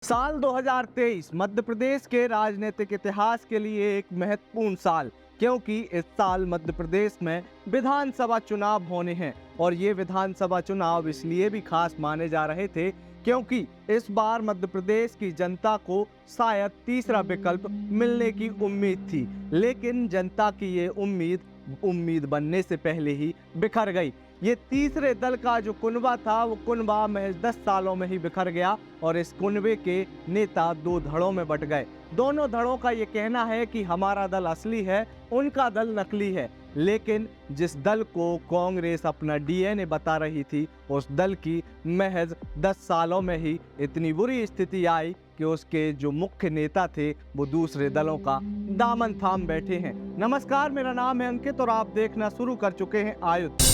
साल 2023 मध्य प्रदेश के राजनीतिक इतिहास के लिए एक महत्वपूर्ण साल, क्योंकि इस साल मध्य प्रदेश में विधानसभा चुनाव होने हैं। और ये विधानसभा चुनाव इसलिए भी खास माने जा रहे थे क्योंकि इस बार मध्य प्रदेश की जनता को शायद तीसरा विकल्प मिलने की उम्मीद थी, लेकिन जनता की ये उम्मीद बनने से पहले ही बिखर गई। ये तीसरे दल का जो कुनबा था वो कुनबा महज 10 सालों में ही बिखर गया और इस कुनबे के नेता दो धड़ों में बट गए। दोनों धड़ों का ये कहना है कि हमारा दल असली है, उनका दल नकली है। लेकिन जिस दल को कांग्रेस अपना डीएनए बता रही थी, उस दल की महज 10 सालों में ही इतनी बुरी स्थिति आई कि उसके जो मुख्य नेता थे वो दूसरे दलों का दामन थाम बैठे हैं। नमस्कार, मेरा नाम है अंकित और आप देखना शुरू कर चुके हैं आयुध।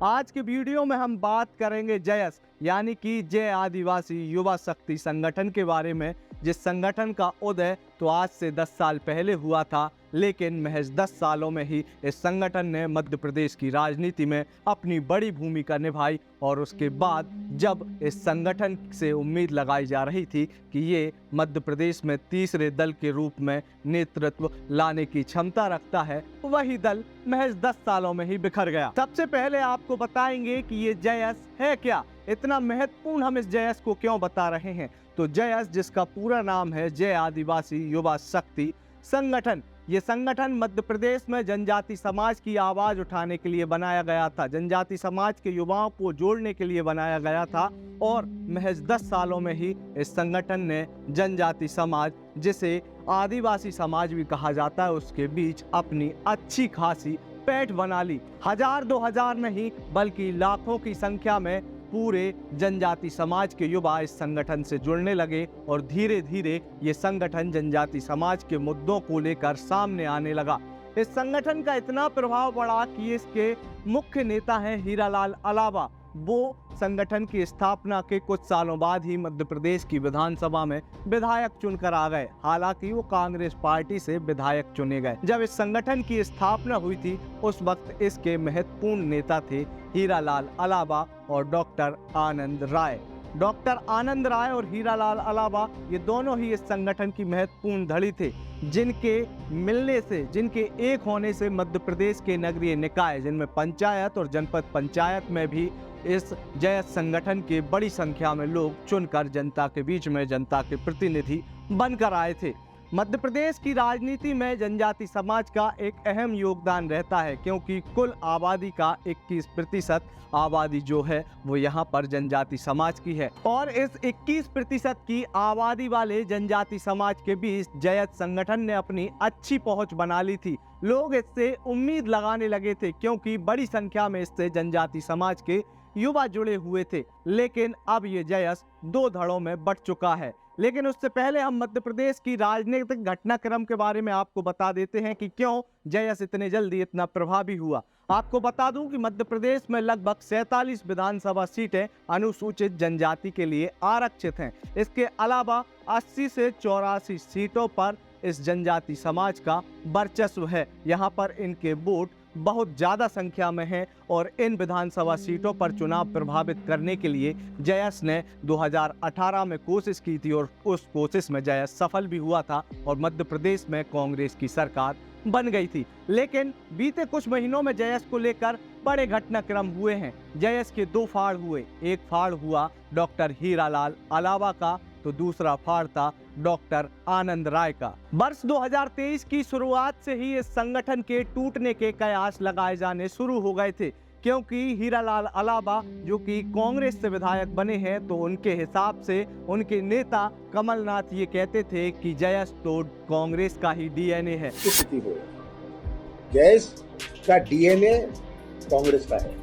आज के वीडियो में हम बात करेंगे जयस यानी कि जय आदिवासी युवा शक्ति संगठन के बारे में, जिस संगठन का उदय तो आज से 10 साल पहले हुआ था, लेकिन महज 10 सालों में ही इस संगठन ने मध्य प्रदेश की राजनीति में अपनी बड़ी भूमिका निभाई। और उसके बाद जब इस संगठन से उम्मीद लगाई जा रही थी कि ये मध्य प्रदेश में तीसरे दल के रूप में नेतृत्व लाने की क्षमता रखता है, वही दल महज 10 सालों में ही बिखर गया। सबसे पहले आपको बताएंगे कि ये जयस है क्या, इतना महत्वपूर्ण हम इस जयस को क्यों बता रहे हैं। तो जयस, जिसका पूरा नाम है जय आदिवासी युवा शक्ति संगठन, ये संगठन मध्य प्रदेश में जनजाति समाज की आवाज उठाने के लिए बनाया गया था, जनजाति समाज के युवाओं को जोड़ने के लिए बनाया गया था। और महज 10 सालों में ही इस संगठन ने जनजाति समाज, जिसे आदिवासी समाज भी कहा जाता है, उसके बीच अपनी अच्छी खासी पैठ बना ली। 1000-2000 नहीं बल्कि लाखों की संख्या में पूरे जनजाति समाज के युवा इस संगठन से जुड़ने लगे और धीरे धीरे ये संगठन जनजाति समाज के मुद्दों को लेकर सामने आने लगा। इस संगठन का इतना प्रभाव पड़ा कि इसके मुख्य नेता हैं हीरालाल अलावा। वो संगठन की स्थापना के कुछ सालों बाद ही मध्य प्रदेश की विधानसभा में विधायक चुनकर आ गए। हालांकि वो कांग्रेस पार्टी से विधायक चुने गए। जब इस संगठन की स्थापना हुई थी उस वक्त इसके महत्वपूर्ण नेता थे हीरालाल अलावा और डॉक्टर आनंद राय। डॉक्टर आनंद राय और हीरालाल अलावा ये दोनों ही इस संगठन की महत्वपूर्ण धड़ी थे, जिनके मिलने से, जिनके एक होने से मध्य प्रदेश के नगरीय निकाय, जिनमें पंचायत और जनपद पंचायत में भी इस जयस संगठन के बड़ी संख्या में लोग चुनकर जनता के बीच में जनता के प्रतिनिधि बनकर आए थे। मध्य प्रदेश की राजनीति में जनजाति समाज का एक अहम योगदान रहता है, क्योंकि कुल आबादी का 21% आबादी जो है वो यहाँ पर जनजाति समाज की है। और इस 21% की आबादी वाले जनजाति समाज के बीच जयस संगठन ने अपनी अच्छी पहुंच बना ली थी। लोग इससे उम्मीद लगाने लगे थे, क्योंकि बड़ी संख्या में इससे जनजाति समाज के युवा जुड़े हुए थे। लेकिन अब ये जयस दो धड़ों में बंट चुका है। लेकिन उससे पहले हम मध्य प्रदेश की राजनीतिक घटनाक्रम के बारे में आपको बता देते हैं कि क्यों जयस इतने जल्दी इतना प्रभावी हुआ। आपको बता दूं कि मध्य प्रदेश में लगभग 47 विधानसभा सीटें अनुसूचित जनजाति के लिए आरक्षित हैं। इसके अलावा 80 से 84 सीटों पर इस जनजाति समाज का वर्चस्व है। यहाँ पर इनके वोट बहुत ज़्यादा संख्या में हैं और इन विधानसभा सीटों पर चुनाव प्रभावित करने के लिए जयस ने 2018 में कोशिश की थी और उस कोशिश में जयस सफल भी हुआ था और मध्य प्रदेश में कांग्रेस की सरकार बन गई थी। लेकिन बीते कुछ महीनों में जयस को लेकर बड़े घटनाक्रम हुए हैं। जयस के दो फाड़ हुए, एक फाड़ हुआ डॉक्टर हीरालाल अलावा का, तो दूसरा फाड़ था डॉक्टर आनंद राय का। वर्ष 2023 की शुरुआत से ही इस संगठन के टूटने के कयास लगाए जाने शुरू हो गए थे, क्योंकि हीरालाल अलावा जो कि कांग्रेस से विधायक बने हैं, तो उनके हिसाब से उनके नेता कमलनाथ ये कहते थे कि जयस तो कांग्रेस का ही डीएनए है। जयस का डीएनए कांग्रेस का है,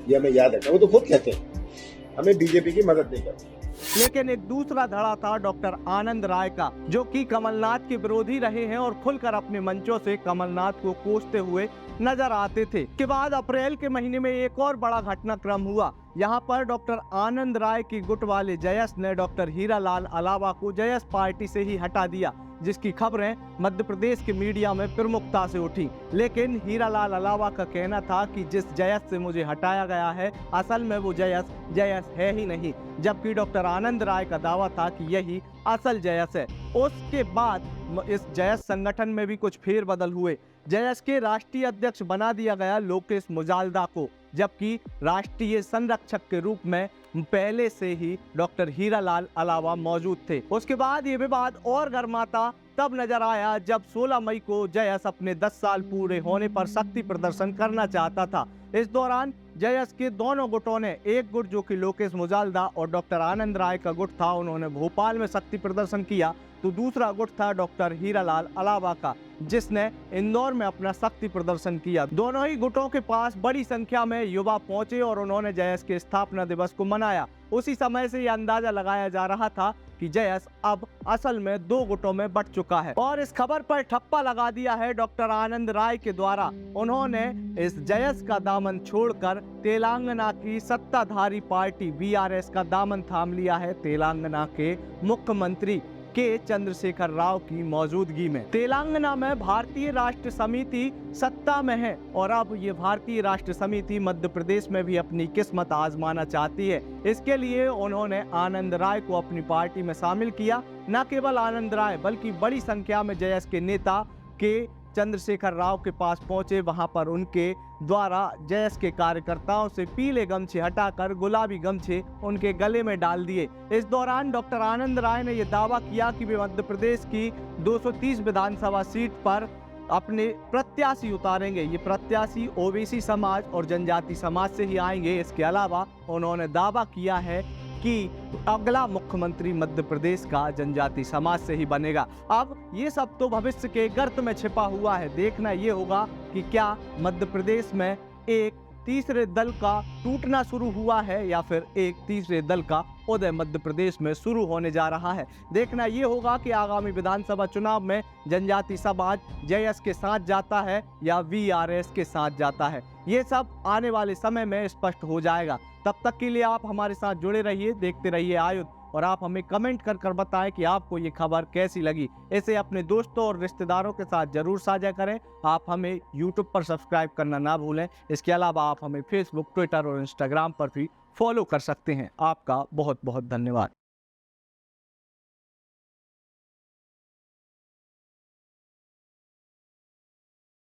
ये हमें याद रखना। वो तो खुद कहते हैं हमें बीजेपी की मदद नहीं करती। लेकिन एक दूसरा धड़ा था डॉक्टर आनंद राय का, जो कि कमलनाथ के विरोधी रहे हैं और खुलकर अपने मंचों से कमलनाथ को कोसते हुए नजर आते थे। के बाद अप्रैल के महीने में एक और बड़ा घटनाक्रम हुआ। यहाँ पर डॉक्टर आनंद राय की गुट वाले जयस ने डॉक्टर हीरालाल अलावा को जयस पार्टी से ही हटा दिया, जिसकी खबरें मध्य प्रदेश के मीडिया में प्रमुखता से उठी। लेकिन हीरालाल अलावा का कहना था कि जिस जयस से मुझे हटाया गया है, असल में वो जयस है ही नहीं, जबकि डॉक्टर आनंद राय का दावा था कि यही असल जयस है। उसके बाद इस जयस संगठन में भी कुछ फेरबदल हुए। जयस के राष्ट्रीय अध्यक्ष बना दिया गया लोकेश मुजाल्दा को, जबकि राष्ट्रीय संरक्षक के रूप में पहले से ही डॉक्टर हीरालाल अलावा मौजूद थे। उसके बाद ये विवाद और गर्माता तब नजर आया जब 16 मई को जयस अपने 10 साल पूरे होने पर शक्ति प्रदर्शन करना चाहता था। इस दौरान जयस के दोनों गुटों ने, एक गुट जो कि लोकेश मुजाल्दा और डॉक्टर आनंद राय का गुट था, उन्होंने भोपाल में शक्ति प्रदर्शन किया, तो दूसरा गुट था डॉक्टर हीरालाल अलावा का, जिसने इंदौर में अपना शक्ति प्रदर्शन किया। दोनों ही गुटों के पास बड़ी संख्या में युवा पहुंचे और उन्होंने जयस के स्थापना दिवस को मनाया। उसी समय से यह अंदाजा लगाया जा रहा था कि जयस अब असल में 2 गुटों में बंट चुका है और इस खबर पर ठप्पा लगा दिया है डॉक्टर आनंद राय के द्वारा। उन्होंने इस जयस का दामन छोड़कर तेलंगाना की सत्ताधारी पार्टी बीआरएस का दामन थाम लिया है, तेलंगाना के मुख्यमंत्री के चंद्रशेखर राव की मौजूदगी में। तेलंगाना में भारतीय राष्ट्र समिति सत्ता में है और अब ये भारतीय राष्ट्र समिति मध्य प्रदेश में भी अपनी किस्मत आजमाना चाहती है। इसके लिए उन्होंने आनंद राय को अपनी पार्टी में शामिल किया। न केवल आनंद राय बल्कि बड़ी संख्या में जयस के नेता के चंद्रशेखर राव के पास पहुंचे। वहां पर उनके द्वारा जयस के कार्यकर्ताओं से पीले गमछे हटाकर गुलाबी गमछे उनके गले में डाल दिए। इस दौरान डॉक्टर आनंद राय ने यह दावा किया कि वे मध्य प्रदेश की 230 विधानसभा सीट पर अपने प्रत्याशी उतारेंगे। ये प्रत्याशी ओबीसी समाज और जनजाति समाज से ही आएंगे। इसके अलावा उन्होंने दावा किया है कि अगला मुख्यमंत्री मध्य प्रदेश का जनजाति समाज से ही बनेगा। अब ये सब तो भविष्य के गर्त में छिपा हुआ है। देखना ये होगा कि क्या मध्य प्रदेश में एक तीसरे दल का टूटना शुरू हुआ है या फिर एक तीसरे दल का उदय मध्य प्रदेश में शुरू होने जा रहा है। देखना ये होगा कि आगामी विधानसभा चुनाव में जनजाति समाज जयस के साथ जाता है या वीआरएस के साथ जाता है। ये सब आने वाले समय में स्पष्ट हो जाएगा। तब तक के लिए आप हमारे साथ जुड़े रहिए, देखते रहिए आयुध, और आप हमें कमेंट कर बताएं कि आपको ये खबर कैसी लगी। इसे अपने दोस्तों और रिश्तेदारों के साथ जरूर साझा करें। आप हमें YouTube पर सब्सक्राइब करना ना भूलें। इसके अलावा आप हमें Facebook, Twitter और Instagram पर भी फॉलो कर सकते हैं। आपका बहुत बहुत धन्यवाद।